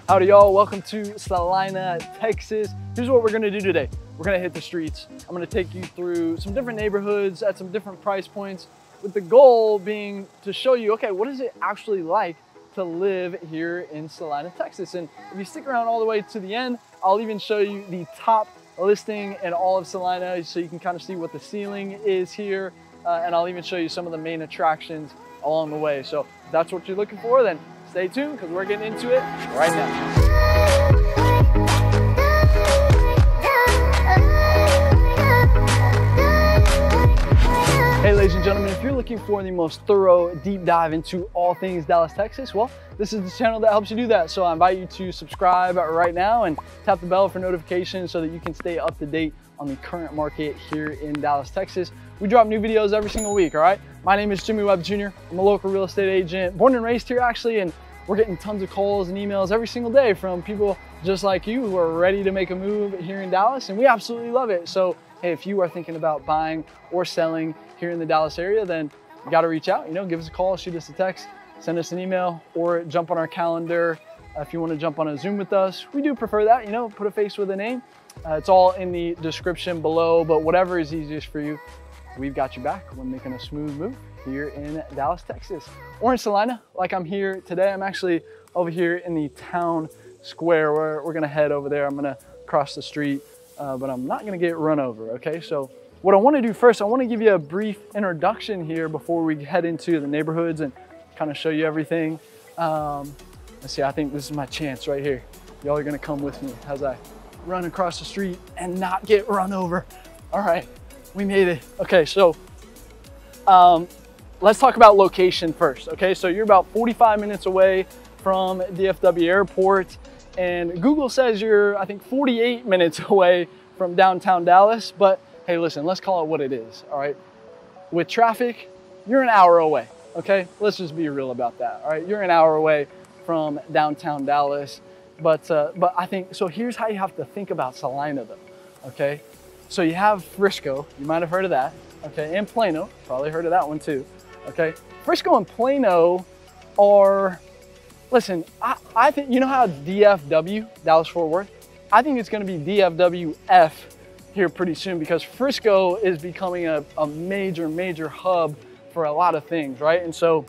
Howdy y'all, welcome to Celina, Texas. Here's what we're gonna do today. We're gonna hit the streets. I'm gonna take you through some different neighborhoods at some different price points, with the goal being to show you, okay, what is it actually like to live here in Celina, Texas? And if you stick around all the way to the end, I'll even show you the top listing in all of Celina so you can kind of see what the ceiling is here. And I'll even show you some of the main attractions along the way. So if that's what you're looking for, then stay tuned because we're getting into it right now. Hey ladies and gentlemen, if you're looking for the most thorough deep dive into all things Dallas, Texas, well, this is the channel that helps you do that. So I invite you to subscribe right now and tap the bell for notifications so that you can stay up to date on the current market here in Dallas, Texas. We drop new videos every single week, all right? My name is Jimmy Webb Jr. I'm a local real estate agent, born and raised here actually, and we're getting tons of calls and emails every single day from people just like you who are ready to make a move here in Dallas, and we absolutely love it. So, hey, if you are thinking about buying or selling here in the Dallas area, then you gotta reach out, give us a call, shoot us a text, send us an email, or jump on our calendar if you wanna jump on a Zoom with us. We do prefer that, put a face with a name. It's all in the description below, but whatever is easiest for you, we've got you back when making a smooth move here in Dallas, Texas. Or in Celina, like I'm here today. I'm actually over here in the town square where we're gonna head over there. I'm gonna cross the street, but I'm not gonna get run over, okay? So what I wanna do first, I wanna give you a brief introduction here before we head into the neighborhoods and kind of show you everything. Let's see, I think this is my chance right here. Y'all are gonna come with me as I run across the street and not get run over. All right, we made it. Okay, so let's talk about location first, okay? So you're about 45 minutes away from DFW Airport, and Google says you're, I think, 48 minutes away from downtown Dallas, but hey, listen, let's call it what it is, all right? With traffic, you're an hour away, okay? Let's just be real about that, all right? You're an hour away from downtown Dallas, but I think, so here's how you have to think about Celina though, okay? So you have Frisco, you might have heard of that, okay? And Plano, probably heard of that one too, okay? Frisco and Plano are, listen, I think, you know how DFW, Dallas-Fort Worth? I think it's gonna be DFWF here pretty soon because Frisco is becoming a major hub for a lot of things, right? And so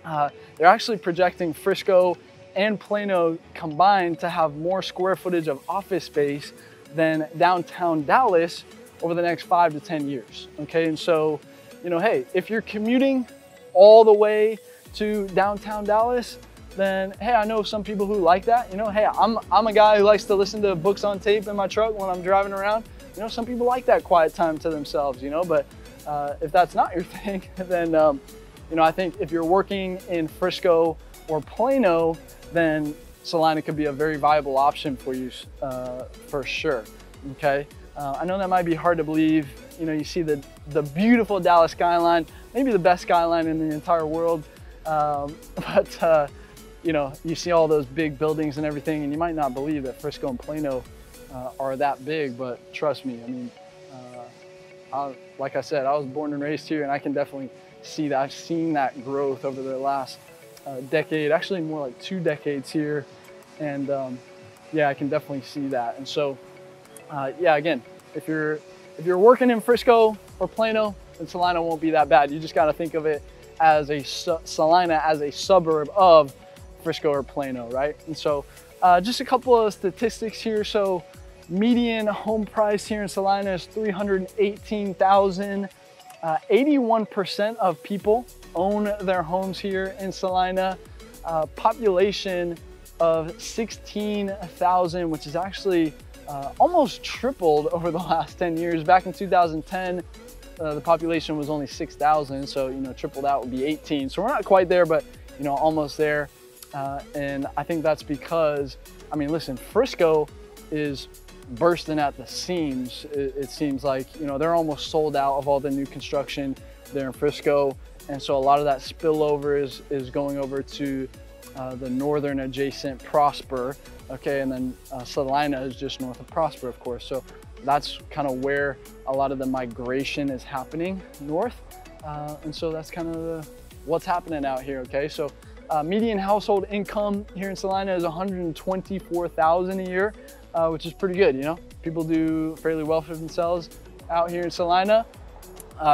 they're actually projecting Frisco and Plano combined to have more square footage of office space than downtown Dallas over the next 5 to 10 years, okay? And so, hey, if you're commuting all the way to downtown Dallas, then hey, I know some people who like that. Hey, I'm a guy who likes to listen to books on tape in my truck when I'm driving around. Some people like that quiet time to themselves, but if that's not your thing, then I think if you're working in Frisco or Plano, then Celina could be a very viable option for you for sure, okay? I know that might be hard to believe. You see the beautiful Dallas skyline, maybe the best skyline in the entire world, but you see all those big buildings and everything, and you might not believe that Frisco and Plano are that big, but trust me, I mean, like I said, I was born and raised here, and I can definitely see that. I've seen that growth over the last decade, actually more like 2 decades here, and yeah, I can definitely see that. And so yeah, again, if you're working in Frisco or Plano, then Celina won't be that bad. You just got to think of it as Celina as a suburb of Frisco or Plano, right? And so just a couple of statistics here. So median home price here in Celina is $318,000. 81% of people own their homes here in Celina. Population of 16,000, which is actually almost tripled over the last 10 years. Back in 2010, the population was only 6,000, so triple that would be 18. So we're not quite there, but almost there. And I think that's because, I mean, listen, Frisco is bursting at the seams. It seems like, they're almost sold out of all the new construction there in Frisco. And so a lot of that spillover is going over to the northern adjacent Prosper, okay? And then Celina is just north of Prosper, of course. So that's kind of where a lot of the migration is happening north. And so that's kind of what's happening out here, okay? So Median household income here in Celina is $124,000 a year, which is pretty good. You know, people do fairly well for themselves out here in Celina.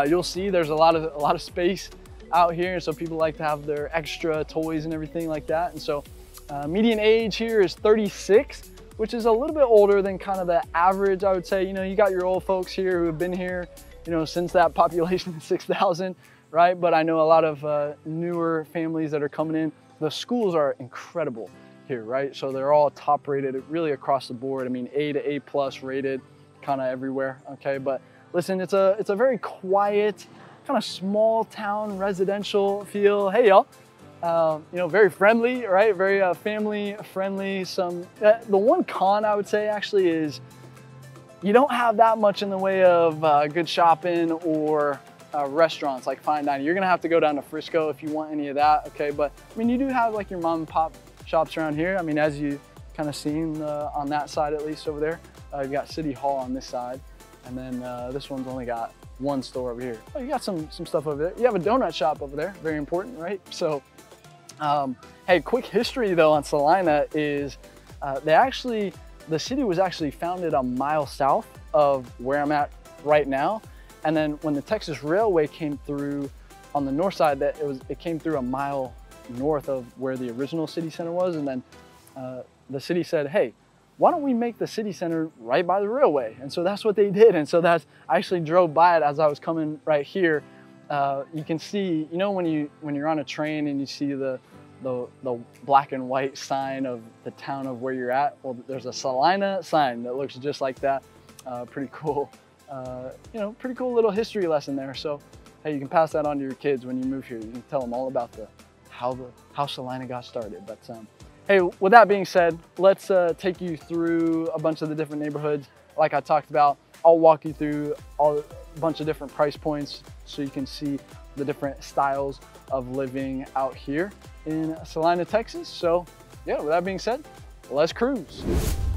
You'll see there's a lot of space out here, and so people like to have their extra toys and everything like that. And so median age here is 36, which is a little bit older than kind of the average, I would say. You know, you got your old folks here who have been here, you know, since that population of 6,000, right? But I know a lot of newer families that are coming in. The schools are incredible here, right? So they're all top rated, really across the board. I mean, A to A plus rated, kind of everywhere. Okay, but listen, it's a very quiet, kind of small town residential feel. Hey y'all, you know, very friendly, right? Very family friendly. The one con I would say actually is you don't have that much in the way of good shopping or restaurants like fine dining. You're gonna have to go down to Frisco if you want any of that, okay? But I mean, you do have like your mom and pop shops around here. I mean, as you kind of seen on that side, at least over there, you've got City Hall on this side. And then this one's only got one store over here. Oh, you got some stuff over there. You have a donut shop over there, very important, right? So, hey, quick history though on Celina is the city was actually founded a mile south of where I'm at right now. And then when the Texas Railway came through on the north side, it came through a mile north of where the original city center was. And then the city said, hey, why don't we make the city center right by the railway? And so that's what they did. And so I actually drove by it as I was coming right here. You can see, you know, when you're on a train and you see the black and white sign of the town of where you're at, well, there's a Celina sign that looks just like that. Pretty cool, you know, pretty cool little history lesson there. So, hey, you can pass that on to your kids when you move here. You can tell them all about how Celina got started. But hey, with that being said, let's take you through a bunch of the different neighborhoods. Like I talked about, I'll walk you through a bunch of different price points so you can see the different styles of living out here in Celina, Texas. So yeah, with that being said, let's cruise.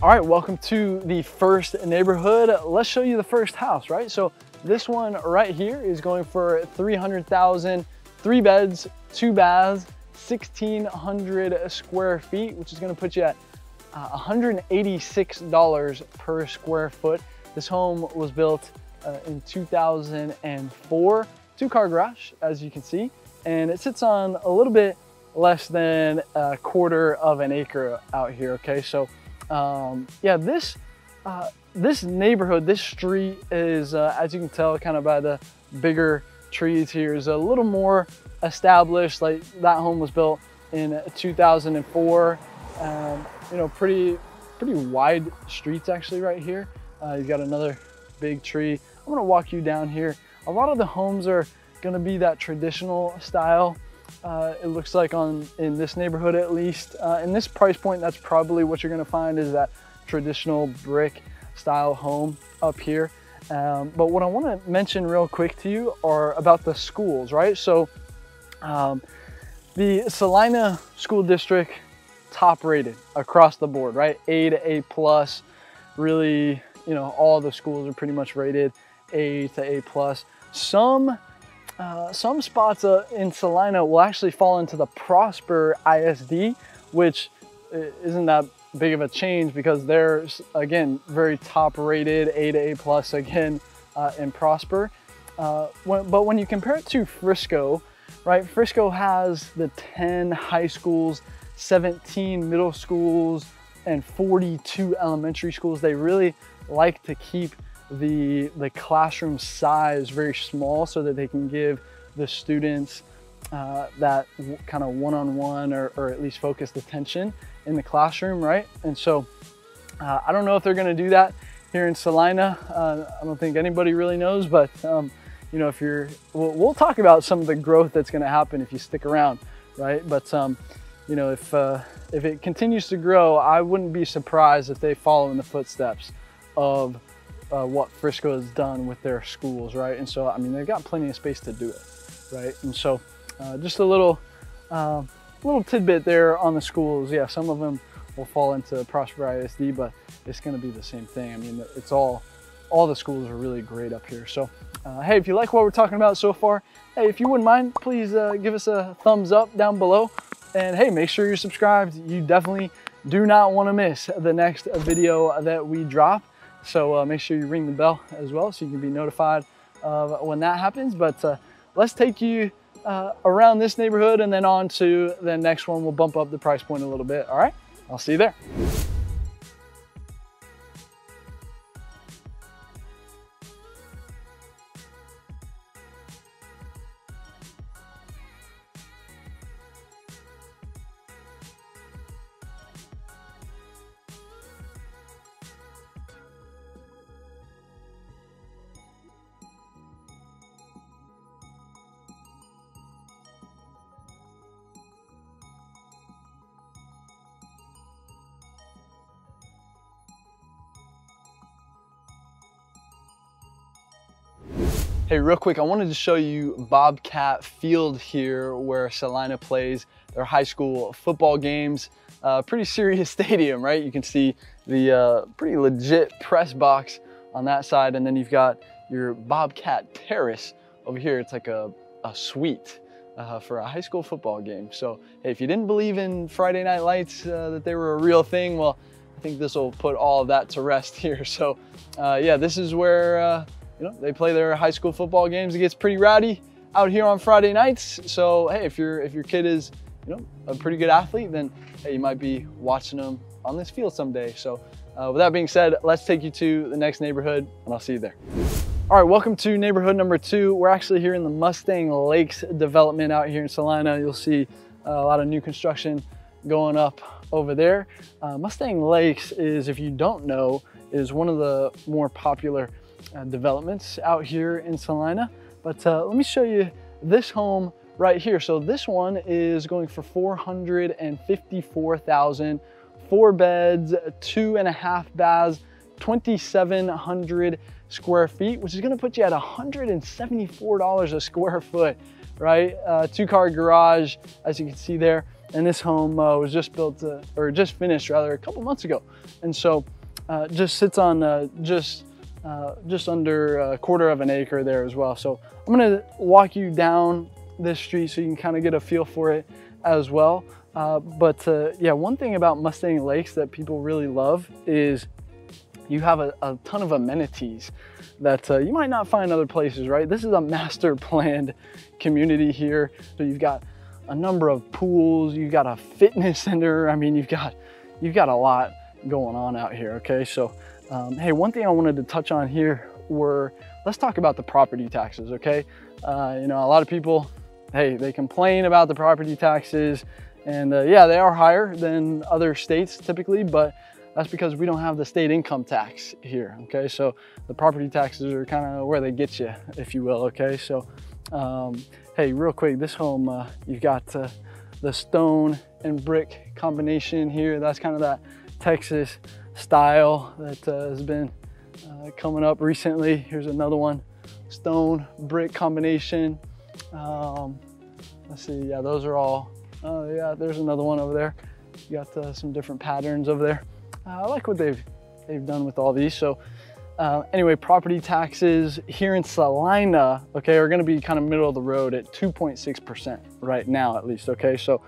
All right, welcome to the first neighborhood. Let's show you the first house, right? So this one right here is going for $300,000, 3 beds, 2 baths, 1,600 square feet, which is going to put you at $186 per square foot. This home was built in 2004, 2-car garage, as you can see, and it sits on a little bit less than 1/4 of an acre out here. Okay, so yeah, this neighborhood, this street is, as you can tell, kind of by the bigger trees here, is a little more established. Like that home was built in 2004. You know, pretty wide streets actually right here. You've got another big tree. I'm gonna walk you down here. A lot of the homes are gonna be that traditional style. It looks like in this neighborhood at least. In this price point, that's probably what you're gonna find is that traditional brick style home up here. But what I wanna mention real quick to you are about the schools, right? So the Celina School District, top rated across the board, right? A to A plus, really, you know, all the schools are pretty much rated A to A plus. Some spots in Celina will actually fall into the Prosper ISD, which isn't that big of a change because they're, again, very top rated, A to A plus again in Prosper. But when you compare it to Frisco, right? Frisco has the 10 high schools, 17 middle schools, and 42 elementary schools. They really like to keep the classroom size very small so that they can give the students that kind of one-on-one or at least focused attention in the classroom, right? And so I don't know if they're going to do that here in Celina. I don't think anybody really knows, but you know, we'll talk about some of the growth that's going to happen if you stick around, right? But you know, if it continues to grow, I wouldn't be surprised if they follow in the footsteps of what Frisco has done with their schools, right? And so, I mean, they've got plenty of space to do it, right? And so, just a little tidbit there on the schools. Yeah, some of them will fall into Prosper ISD, but it's going to be the same thing. I mean, it's all the schools are really great up here. So, hey, if you like what we're talking about so far, hey, if you wouldn't mind, please give us a thumbs up down below. And hey, make sure you're subscribed. You definitely do not want to miss the next video that we drop. So make sure you ring the bell as well so you can be notified of when that happens. But let's take you around this neighborhood and then on to the next one. We'll bump up the price point a little bit. All right, I'll see you there. Hey, real quick, I wanted to show you Bobcat Field here where Celina plays their high school football games. Pretty serious stadium, right? You can see the pretty legit press box on that side, and then you've got your Bobcat Terrace over here. It's like a suite for a high school football game. So hey, if you didn't believe in Friday Night Lights, that they were a real thing, well, I think this will put all of that to rest here. So yeah, this is where you know, they play their high school football games. It gets pretty rowdy out here on Friday nights. So hey, if your kid is, you know, a pretty good athlete, then hey, you might be watching them on this field someday. So with that being said, let's take you to the next neighborhood and I'll see you there. All right, welcome to neighborhood number 2. We're actually here in the Mustang Lakes development out here in Celina. You'll see a lot of new construction going up over there. Mustang Lakes is, if you don't know, is one of the more popular developments out here in Celina. But let me show you this home right here. So this one is going for $454,000, 4 beds, 2.5 baths, 2,700 square feet, which is going to put you at $174 a square foot, right? 2-car garage, as you can see there. And this home was just built, or just finished rather, a couple months ago. And so just sits on just under a quarter of an acre there as well. So I'm gonna walk you down this street so you can kind of get a feel for it as well. Yeah, one thing about Mustang Lakes that people really love is you have a ton of amenities that you might not find other places, right? This is a master planned community here. So you've got a number of pools, you've got a fitness center. I mean, you've got a lot going on out here, okay? So hey, one thing I wanted to touch on here let's talk about the property taxes, okay? You know, a lot of people, hey, they complain about the property taxes, and yeah, they are higher than other states typically, but that's because we don't have the state income tax here, okay? So the property taxes are kind of where they get you, if you will, okay? So hey, real quick, this home, you've got the stone and brick combination here. That's kind of that Texas style that has been coming up recently. Here's another one, stone brick combination. Let's see, yeah, those are all, oh yeah, there's another one over there. You got some different patterns over there. I like what they've done with all these. So anyway, property taxes here in Celina, okay, are gonna be kind of middle of the road at 2.6% right now at least, okay? So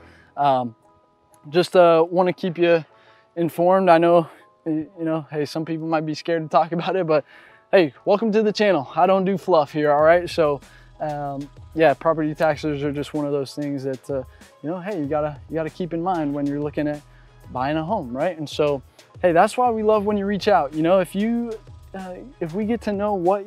just wanna keep you informed. I know, you know, hey, some people might be scared to talk about it, but hey, welcome to the channel. I don't do fluff here, all right? So yeah, property taxes are just one of those things that you know, hey, you gotta keep in mind when you're looking at buying a home, right? And so hey, that's why we love when you reach out. You know, if we get to know what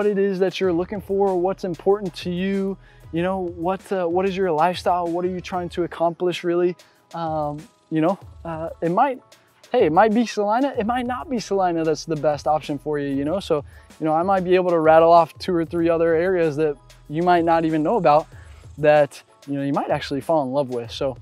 it is that you're looking for, what's important to you, you know, what is your lifestyle, what are you trying to accomplish really, you know, it might be Celina, it might not be Celina that's the best option for you, you know? So, you know, I might be able to rattle off 2 or 3 other areas that you might not even know about that, you know, you might actually fall in love with. So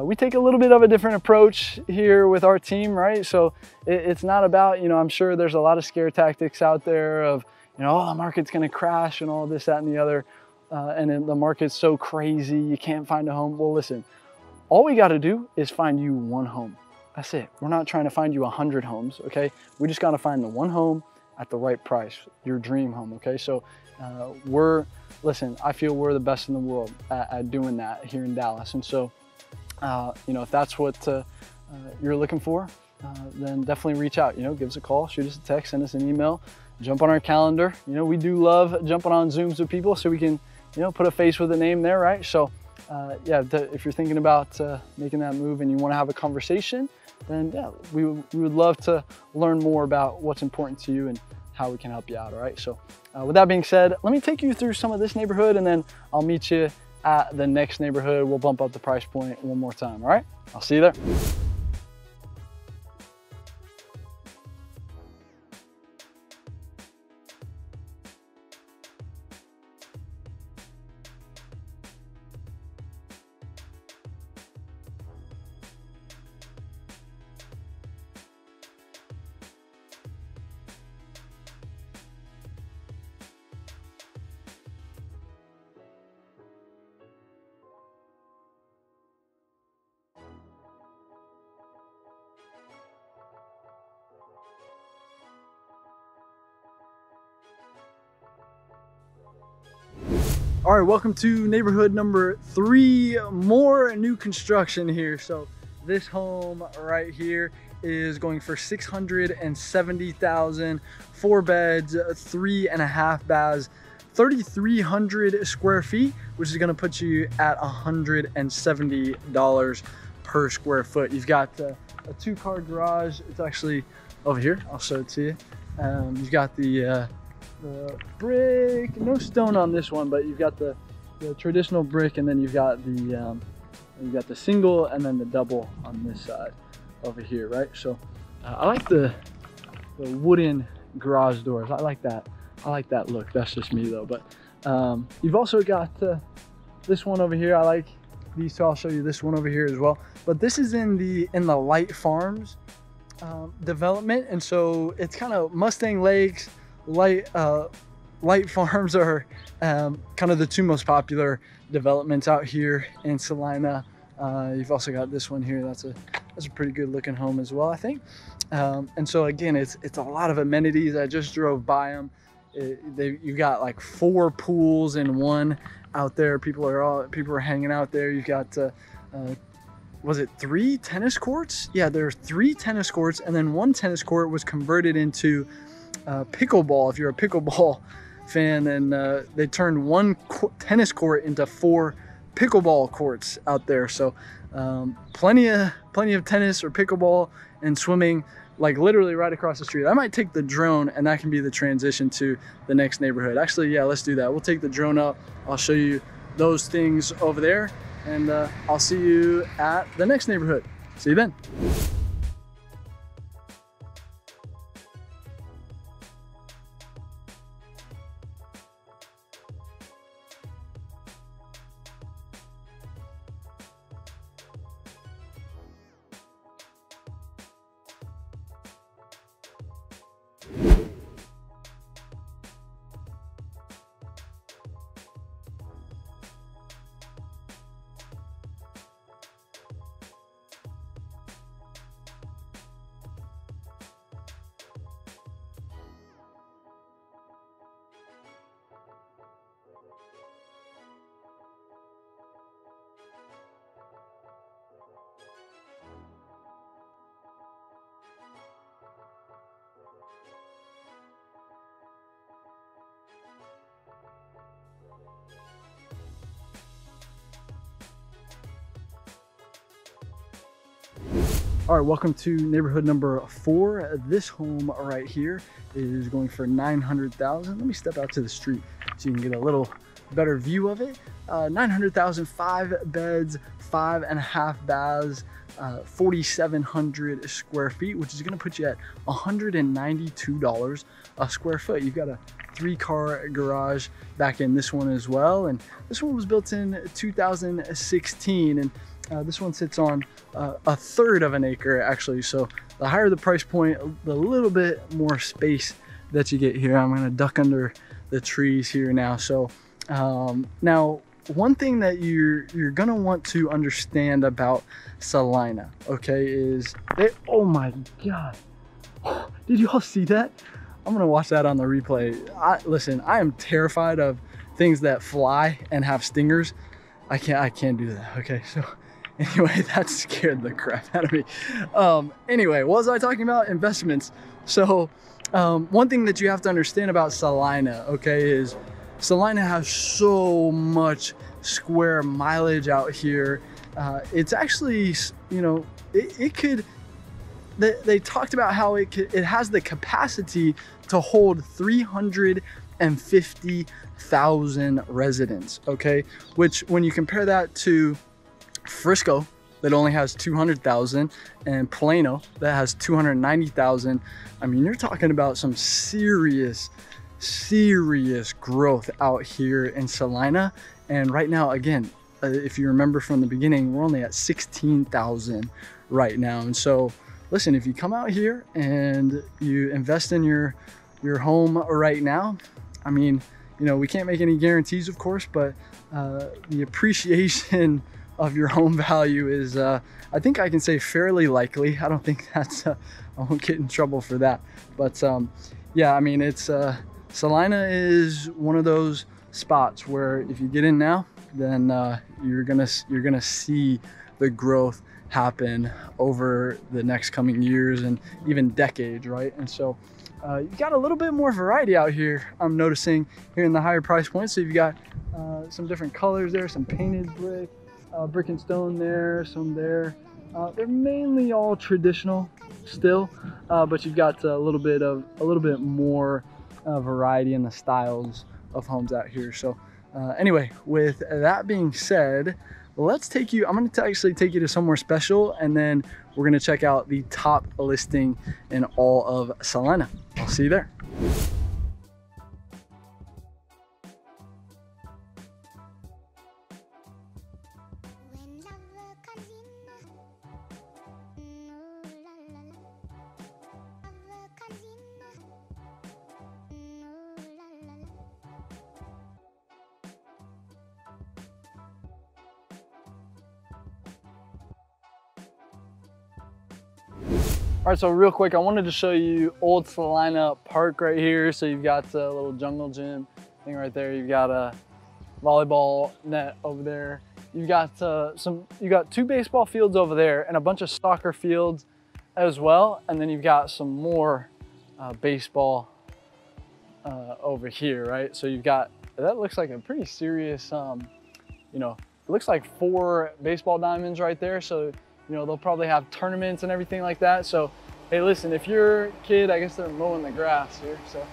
we take a little bit of a different approach here with our team, right? So it's not about, you know, I'm sure there's a lot of scare tactics out there of, you know, oh, the market's gonna crash and all this, that, and the other. And then the market's so crazy, you can't find a home. Well, listen, all we gotta do is find you 1 home. That's it. We're not trying to find you 100 homes, okay? We just gotta find the 1 home at the right price, your dream home, okay? So listen, I feel we're the best in the world at doing that here in Dallas. And so You know, if that's what you're looking for, then definitely reach out. You know, give us a call, shoot us a text, send us an email, jump on our calendar. You know, we do love jumping on Zooms with people so we can, you know, put a face with a name there, right? So yeah, if you're thinking about making that move and you want to have a conversation, then yeah, we would love to learn more about what's important to you and how we can help you out, all right? So with that being said, let me take you through some of this neighborhood and then I'll meet you at the next neighborhood. We'll bump up the price point one more time, all right? I'll see you there. All right, welcome to neighborhood number 3, more new construction here. So this home right here is going for $670,000, 4 beds, 3.5 baths, 3,300 square feet, which is gonna put you at $170 per square foot. You've got a 2-car garage. It's actually over here. I'll show it to you. You've got the brick, no stone on this one, but you've got the traditional brick, and then you've got the single and then the double on this side over here, right? So I like the wooden garage doors. I like that look. That's just me though. But you've also got this one over here. I like these two. I'll show you this one over here as well. But this is in the Light Farms development, and so it's kind of Mustang Lakes. Light Farms are kind of the 2 most popular developments out here in Celina. You've also got this one here. That's a pretty good looking home as well, I think. And so again, it's a lot of amenities. I just drove by them. You got like 4 pools in one out there. People are hanging out there. You've got was it 3 tennis courts? Yeah, there's 3 tennis courts, and then 1 tennis court was converted into pickleball. If you're a pickleball fan, and they turned 1 tennis court into 4 pickleball courts out there. So plenty of tennis or pickleball and swimming, like literally right across the street. I might take the drone, and that can be the transition to the next neighborhood. Actually, yeah, let's do that. We'll take the drone up. I'll show you those things over there, and I'll see you at the next neighborhood. See you then. All right, welcome to neighborhood number 4. This home right here is going for $900,000. Let me step out to the street so you can get a little better view of it. $900,000, 5 beds, 5.5 baths, 4,700 square feet, which is gonna put you at $192 a square foot. You've got a 3-car garage back in this one as well. And this one was built in 2016. And this one sits on 1/3 of an acre actually. So the higher the price point, the little bit more space that you get here. I'm gonna duck under the trees here now. So now one thing that you're gonna want to understand about Celina, okay, is oh my God, did you all see that? I'm gonna watch that on the replay. Listen, I am terrified of things that fly and have stingers. I can't do that. Okay, so Anyway, that scared the crap out of me. Anyway, what was I talking about? Investments. So one thing that you have to understand about Celina, okay, is Celina has so much square mileage out here. It's actually, you know, it could, they talked about how it has the capacity to hold 350,000 residents, okay? Which when you compare that to Frisco, that only has 200,000, and Plano that has 290,000, I mean, you're talking about some serious growth out here in Celina. And right now, again, if you remember from the beginning, we're only at 16,000 right now. And so listen, if you come out here and you invest in your home right now, I mean, you know, we can't make any guarantees, of course, but the appreciation of your home value is, I think I can say fairly likely. I don't think that's, I won't get in trouble for that. But yeah, I mean, it's, Celina is one of those spots where if you get in now, then you're gonna see the growth happen over the next coming years and even decades, right? And so you got a little bit more variety out here, I'm noticing, here in the higher price points. So you've got some different colors there, some painted brick and stone there, some there. They're mainly all traditional still, but you've got a little bit more variety in the styles of homes out here. So anyway, with that being said, let's take you, I'm going to actually take you to somewhere special, and then we're going to check out the top listing in all of Celina. I'll see you there. All right, so real quick, I wanted to show you Old Celina Park right here. So you've got a little jungle gym thing right there. You've got a volleyball net over there. You've got you got 2 baseball fields over there and a bunch of soccer fields as well. And then you've got some more baseball over here, right? So you've got, that looks like a pretty serious, you know, it looks like 4 baseball diamonds right there. So you know, they'll probably have tournaments and everything like that. So, hey, listen, if your kid, I guess they're mowing the grass here. So,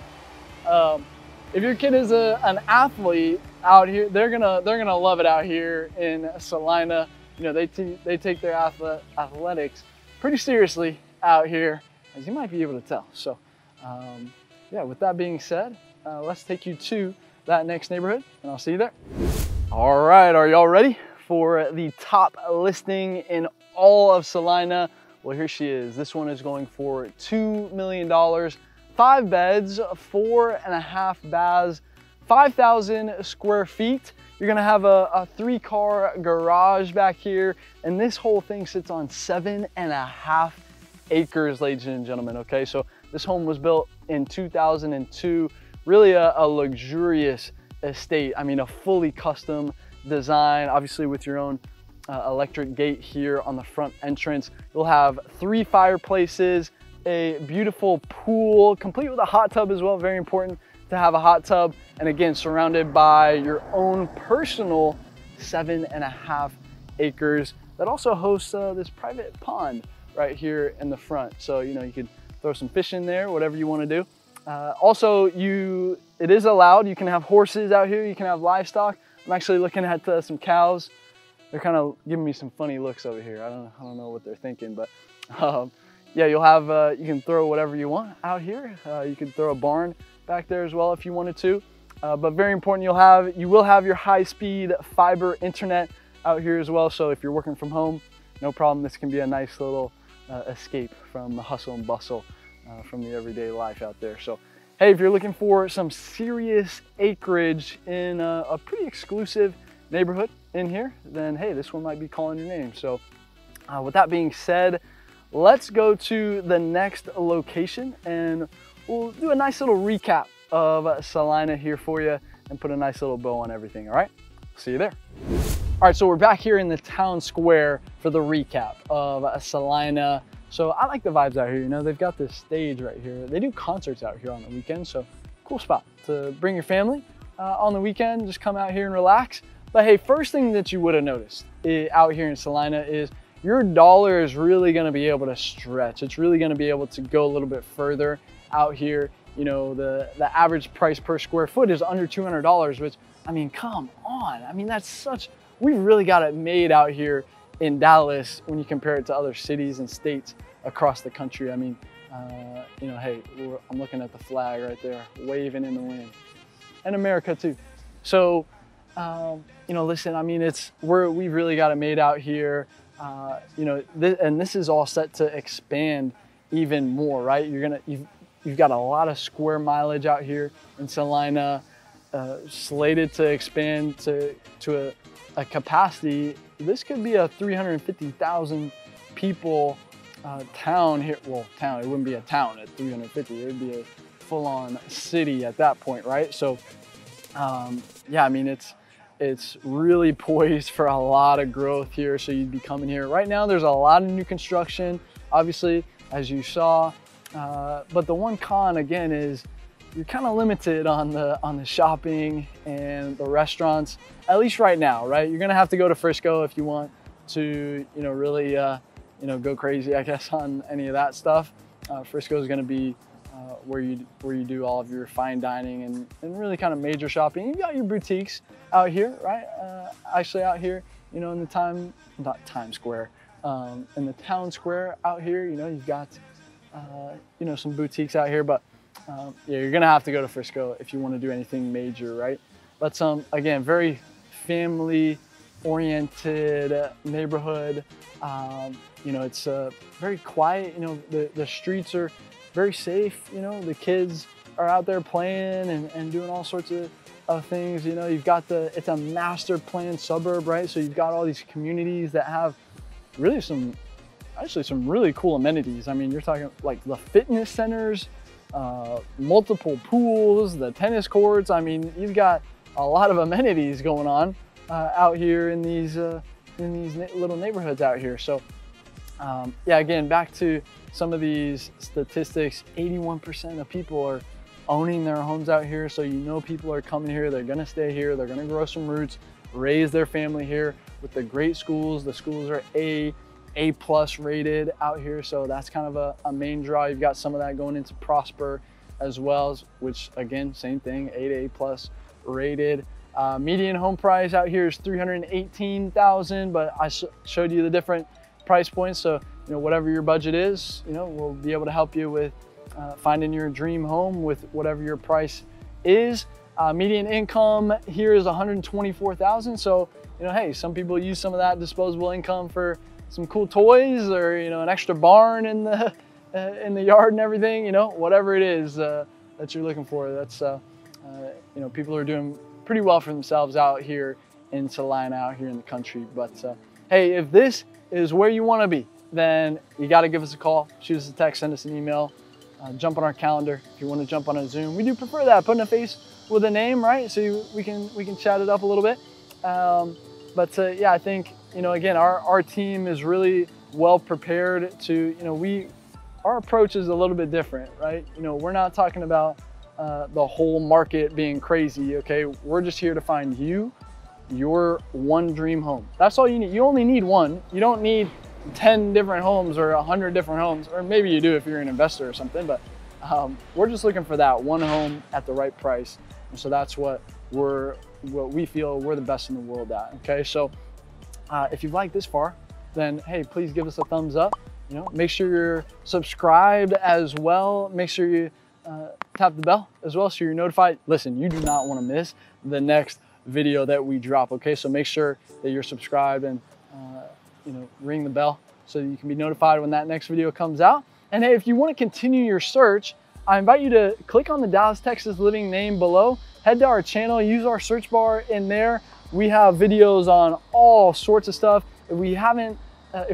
if your kid is an athlete out here, they're gonna love it out here in Celina. You know, they take their athletics pretty seriously out here, as you might be able to tell. So, yeah, with that being said, let's take you to that next neighborhood, and I'll see you there. All right, are y'all ready for the top listing in all of Celina? Well, here she is. This one is going for $2 million, 5 beds, 4.5 baths, 5,000 square feet. You're gonna have a 3-car garage back here, and this whole thing sits on 7.5 acres, ladies and gentlemen, okay? So this home was built in 2002, really a luxurious estate. I mean, a fully custom design, obviously with your own electric gate here on the front entrance. You'll have 3 fireplaces, a beautiful pool, complete with a hot tub as well. Very important to have a hot tub. And again, surrounded by your own personal 7.5 acres that also hosts this private pond right here in the front. So, you know, you could throw some fish in there, whatever you want to do. Also, it is allowed. You can have horses out here. You can have livestock. I'm actually looking at some cows. They're kind of giving me some funny looks over here. I don't know what they're thinking, but yeah, you'll have, you can throw whatever you want out here. You can throw a barn back there as well if you wanted to. But very important, you will have your high-speed fiber internet out here as well. So if you're working from home, no problem. This can be a nice little escape from the hustle and bustle from the everyday life out there. So hey, if you're looking for some serious acreage in a pretty exclusive neighborhood in here, then hey, this one might be calling your name. So with that being said, let's go to the next location and we'll do a nice little recap of Celina here for you and put a nice little bow on everything. All right, see you there. All right, so we're back here in the town square for the recap of Celina. So I like the vibes out here. You know, they've got this stage right here. They do concerts out here on the weekend, so cool spot to bring your family on the weekend. Just come out here and relax. But hey, first thing that you would have noticed out here in Celina is your dollar is really going to be able to stretch. It's really going to be able to go a little bit further out here. You know, the average price per square foot is under $200, which, I mean, come on. I mean, that's such, we've really got it made out here in Dallas when you compare it to other cities and states across the country. I mean, you know, hey, I'm looking at the flag right there, waving in the wind, and America too. So, you know, listen, I mean, we've really got it made out here. You know, this is all set to expand even more, right? You've got a lot of square mileage out here in Celina, slated to expand to a capacity. This could be a 350,000 people town here. Well, town, it wouldn't be a town at 350, it would be a full-on city at that point, right? So, yeah, I mean, it's really poised for a lot of growth here. So you'd be coming here. Right now, there's a lot of new construction, obviously, as you saw. But the one con, again, is you're kind of limited on the shopping and the restaurants, at least right now, right? You're gonna have to go to Frisco if you want to, you know, really, you know, go crazy, I guess, on any of that stuff. Frisco is gonna be where you do all of your fine dining and really kind of major shopping. You've got your boutiques out here, right? Actually out here, you know, in the not Times Square, in the town square out here, you know, you've got, you know, some boutiques out here, but yeah, you're gonna have to go to Frisco if you want to do anything major, right? But again, very family oriented neighborhood. You know, it's very quiet. You know, the streets are very safe. You know, the kids are out there playing and doing all sorts of things. You know, you've got it's a master plan suburb, right? So you've got all these communities that have really actually some really cool amenities. I mean, you're talking like the fitness centers, multiple pools, the tennis courts. I mean, you've got a lot of amenities going on out here in these little neighborhoods out here. So yeah, again, back to some of these statistics, 81% of people are owning their homes out here. So, you know, people are coming here, they're gonna stay here, they're gonna grow some roots, raise their family here with the great schools. The schools are A+ rated out here. So that's kind of a main draw. You've got some of that going into Prosper as well, which again, same thing, A to A+ rated. Median home price out here is $318,000, but I showed you the different price points. So, you know, whatever your budget is, you know, we'll be able to help you with finding your dream home with whatever your price is. Median income here is $124,000. So, you know, hey, some people use some of that disposable income for some cool toys, or, you know, an extra barn in the yard and everything, you know, whatever it is that you're looking for. That's, you know, people are doing pretty well for themselves out here in Celina, out here in the country. But hey, if this is where you want to be, then you got to give us a call, shoot us a text, send us an email, jump on our calendar if you want to jump on a Zoom. We do prefer that, putting a face with a name, right? So we can chat it up a little bit. But yeah, I think, you know, again, our team is really well prepared to, you know, our approach is a little bit different, right? You know, we're not talking about the whole market being crazy, okay? We're just here to find you your one dream home. That's all you need. You only need one. You don't need 10 different homes or 100 different homes, or maybe you do if you're an investor or something, but we're just looking for that one home at the right price. And so that's what we feel we're the best in the world at, okay? So if you've liked this far, then hey, please give us a thumbs up. You know, make sure you're subscribed as well. Make sure you tap the bell as well so you're notified. Listen, you do not want to miss the next video that we drop, okay? So make sure that you're subscribed and you know, ring the bell so you can be notified when that next video comes out. And hey, if you want to continue your search, I invite you to click on the Dallas, Texas Living name below, head to our channel, use our search bar in there. We have videos on all sorts of stuff. If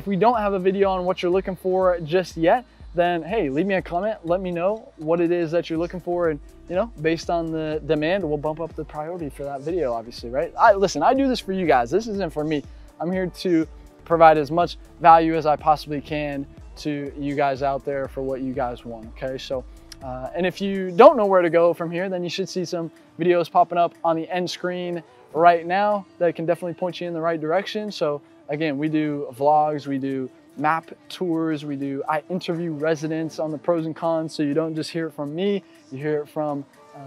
we don't have a video on what you're looking for just yet, then hey, leave me a comment, let me know what it is that you're looking for, and you know, based on the demand, we'll bump up the priority for that video, obviously, right? Listen, I do this for you guys. This isn't for me. I'm here to provide as much value as I possibly can to you guys out there for what you guys want, okay? So, and if you don't know where to go from here, then you should see some videos popping up on the end screen right now that can definitely point you in the right direction. So again, we do vlogs, we do map tours, I interview residents on the pros and cons, so you don't just hear it from me, you hear it from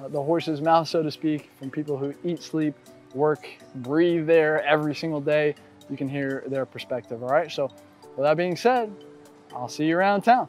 the horse's mouth, so to speak, from people who eat, sleep, work, breathe there every single day. You can hear their perspective, all right? So with that being said, I'll see you around town.